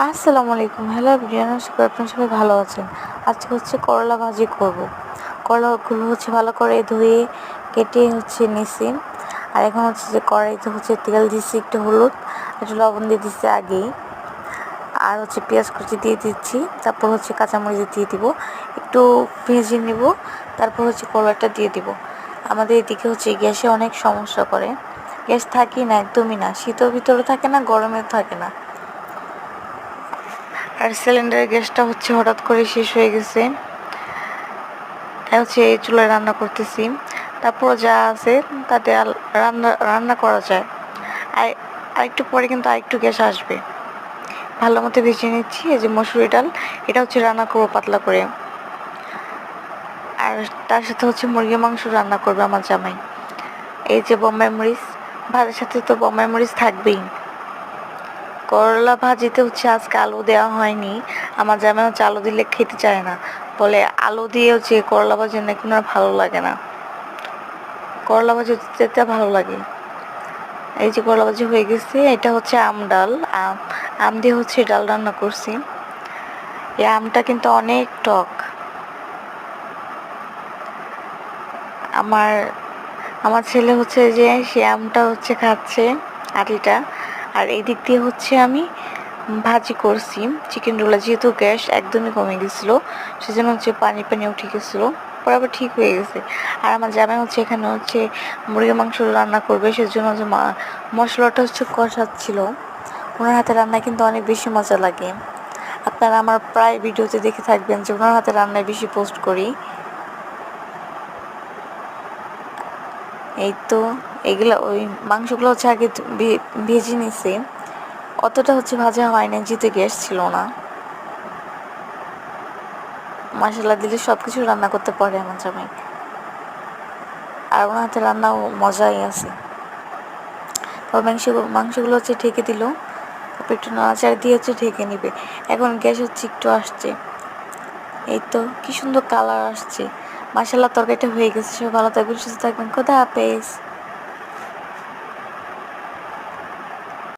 আসসালামু আলাইকুম। Hello everyone, আশা করি আপনারা সবাই ভালো আছেন। আজকে হচ্ছে করলা ভাজি করব। করলাগুলো হচ্ছে ভালো করে ধুয়ে কেটে নিছি। আর এখন হচ্ছে যে কড়াইতে হচ্ছে তেল দিচ্ছি, একটু হলুদ, একটু লবণ দিয়ে দিচ্ছি আগেই। আর হচ্ছে পেঁয়াজ কুচি দিয়ে দিচ্ছি, তারপর হচ্ছে কাঁচামরিচ দিয়ে দিব, একটু ভেজে নিব, তারপর হচ্ছে করলাটা দিয়ে দিব। আমাদের এদিকে হচ্ছে গ্যাসে অনেক সমস্যা করে, গ্যাস থাকি না, একদমই না, শীতের ভিতরে থাকে না, গরমেও থাকে না। আর সিলিন্ডারের গ্যাসটা হচ্ছে হঠাৎ করে শেষ হয়ে গেছে, তাই হচ্ছে এই চুলায় রান্না করতেছি। তারপর যা আছে তাতে রান্না রান্না করা যায়। আর আরেকটু পরে কিন্তু আরেকটু গ্যাস আসবে। ভালো মতো ভেজে নিচ্ছি। এই যে মসুরি ডাল, এটা হচ্ছে রান্না করবো পাতলা করে। আর তার সাথে হচ্ছে মুরগির মাংস রান্না করবে আমার জামাই। এই যে বোম্বাই মরিচ, ভাতের সাথে তো বোম্বাই মরিচ থাকবেই। করলা ভাজিতে হচ্ছে আজকে আলু দেওয়া হয়নি। আমার জামাই হচ্ছে আলু দিলে খেতে চায় না, বলে আলু দিয়ে হচ্ছে করলা ভাজি নাকি ওনার ভালো লাগে না। করলা ভাজি যেতে ভালো লাগে। এই যে করলা ভাজি হয়ে গেছে। এটা হচ্ছে আম ডাল, আম দিয়ে হচ্ছে ডাল রান্না করছি। এই আমটা কিন্তু অনেক টক। আমার আমার ছেলে হচ্ছে যে সে আমটা হচ্ছে খাচ্ছে আটিটা। আর এই দিক দিয়ে হচ্ছে আমি ভাজি করছি চিকেন রোলা, যেহেতু গ্যাস একদমই কমে গেছিলো, সেজন্য হচ্ছে পানি পানি উঠে গেছিলো, পরে আবার ঠিক হয়ে গেছে। আর আমার জামাই হচ্ছে এখানে হচ্ছে মুরগির মাংস রান্না করবে, সেজন্য হচ্ছে মশলাটা হচ্ছে কষাচ্ছিল। ওনার হাতে রান্না কিন্তু অনেক বেশি মজা লাগে। আপনারা আমার প্রায় ভিডিওতে দেখে থাকবেন যে ওনার হাতে রান্নায় বেশি পোস্ট করি। এই তো এগুলো ওই মাংসগুলো হচ্ছে আগে ভেজে নিছি, অতটা হচ্ছে ভাজা হয় না যেহেতু গ্যাস ছিল না। মশলা দিলে সব কিছু রান্না করতে পারে আমার জামাই, আর ওনার হাতে রান্নাও মজাই আছে। তো মাংসগুলো হচ্ছে ঢেকে দিল, তারপর একটু নাড়াচাড়া দিয়ে হচ্ছে ঢেকে নিবে। এখন গ্যাস হচ্ছে একটু আসছে। এই তো কি সুন্দর কালার আসছে। মাশাআল্লাহ, তরকারিটা হয়ে গেছে। সবাই ভালো থাকবেন, সুস্থ থাকবেন। খোদা হাফেজ।